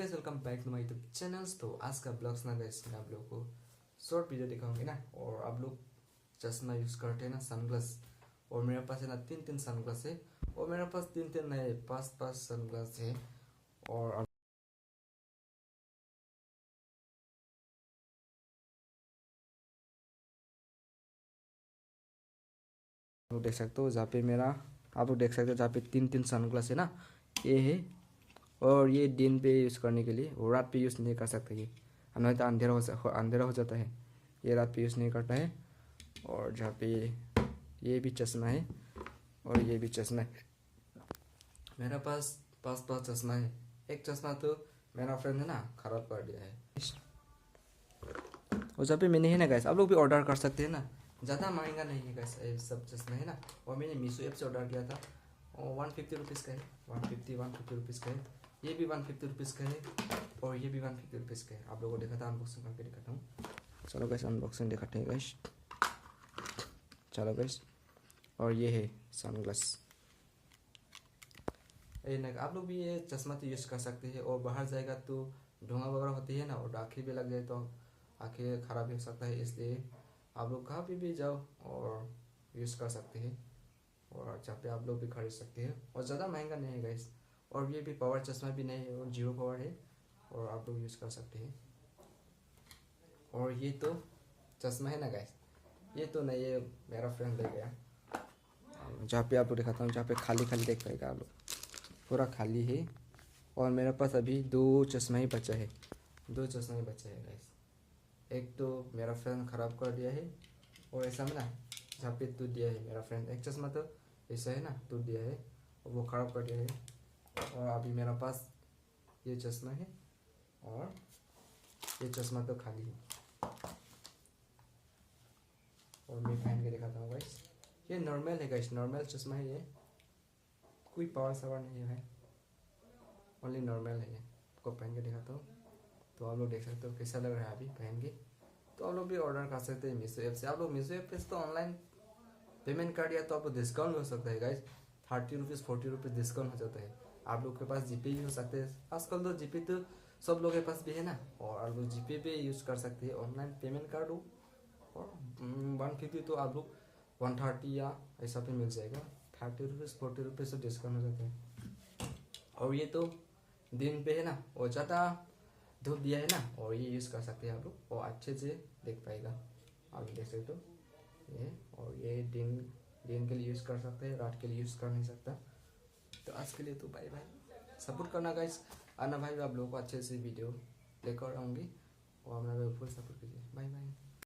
Guys, welcome back to my YouTube channels. तो आज का ब्लॉग्स ना गाइस, मैं आप लोगों को शॉर्ट वीडियो दिखाऊंगी ना। और आप लोग चश्मा यूज़ करते हैं ना, सनग्लास। और मेरे पास है ना तीन तीन सनग्लास है। और मेरे पास तीन तीन नए पांच पांच सनग्लास है। और आप लोग देख सकते हो जहाँ पे मेरा, आप लोग देख सकते हो जहाँ पे तीन तीन सनग्लास है ना, ये है। और ये दिन पे यूज़ करने के लिए, और रात पे यूज़ नहीं कर सकते ये, नहीं तो अंधेरा हो जाता है। ये रात पे यूज़ नहीं करता है। और जहाँ पे ये भी चश्मा है और ये भी चश्मा है। मेरा पास पांच पांच चश्मा है। एक चश्मा तो मेरा फ्रेंड है ना खराब कर दिया है। और जहाँ पे मैंने है ना गैस, आप लोग भी ऑर्डर कर सकते हैं ना, ज़्यादा महंगा नहीं है गैस ये सब चश्मा है ना। और मैंने मीशो ऐप से ऑर्डर किया था। और 150 रुपीज़ का है, 150 रुपीज़ का है। ये भी 150 रुपीज़ का है और ये भी 150 रुपीज़ का है। आप लोगों को देखा था, अनबॉक्सिंग करके दिखाता हूँ। चलो गैस अनबॉक्सिंग दिखाते हैं गैस। चलो गैस, और ये है सनग्लास। ये ना आप लोग भी ये चश्मा तो यूज़ कर सकते हैं। और बाहर जाएगा तो धुआं वगैरह होती है ना, और आँखें भी लग जाए तो आँखें खराब हो सकता है। इसलिए आप लोग कहाँ पे भी जाओ और यूज़ कर सकते हैं। और जहाँ पे आप लोग भी खरीद सकते हैं। और ज़्यादा महंगा नहीं है गाइस। और ये भी पावर चश्मा भी नहीं है, और जीरो पावर है। और आप लोग यूज़ कर सकते हैं। और ये तो चश्मा है ना गाइस, ये तो नहीं, ये मेरा फ्रेंड ले गया। जहाँ पे आप लोग दिखाता हूँ, जहाँ पे खाली खाली देख पाएगा आप लोग, पूरा खाली है। और मेरे पास अभी दो चश्मा ही बचा है, दो चश्मा ही बचा है गाइस। एक तो मेरा फ्रेंड ख़राब कर दिया है, और ऐसा में ना जहाँ पे टूट दिया है मेरा फ्रेंड। एक चश्मा तो ऐसा है ना टूट दिया है, और वो ख़राब कर दिया है। और अभी मेरा पास ये चश्मा है, और ये चश्मा तो खाली है। और मैं पहन के दिखाता हूँ गाइस। ये नॉर्मल है गाइस, नॉर्मल चश्मा है ये, कोई पावर सावर नहीं है, ओनली नॉर्मल है ये। आपको पहन के दिखाता हूँ तो आप लोग देख सकते हो कैसा लग रहा है अभी पहन के। तो आप लोग भी ऑर्डर कर सकते हैं मीशो ऐप से। आप लोग मीशो ऐप पे तो ऑनलाइन पेमेंट कर दिया तो आपको डिस्काउंट हो सकता है गाइज। 30 रुपीज़ 40 रुपीज़ डिस्काउंट हो जाता है। आप लोग के पास जीपे भी हो सकते हैं, आजकल तो जीपे तो सब लोगों के पास भी है ना। और आप लोग जीपे पे यूज़ कर सकते हैं, ऑनलाइन पेमेंट कर दो। और 150 तो आप लोग 130 या ऐसा पे मिल जाएगा। 30 रुपीज़ 40 रुपीज़ तो डिस्काउंट हो जाता है। और ये तो दिन पे है ना, और ज़्यादा धूप दिया है ना, और ये यूज़ कर सकते हैं आप लोग, और अच्छे से देख पाएगा। आप देख सकते हो ये। और ये दिन दिन के लिए यूज़ कर सकते हैं, रात के लिए यूज़ कर नहीं सकता। तो आज के लिए तो बाय बाय। सपोर्ट करना गाइस, आना भाई, आप लोगों को अच्छे से वीडियो लेकर आऊँगी। और अपना फुल सपोर्ट कीजिए। Bye bye.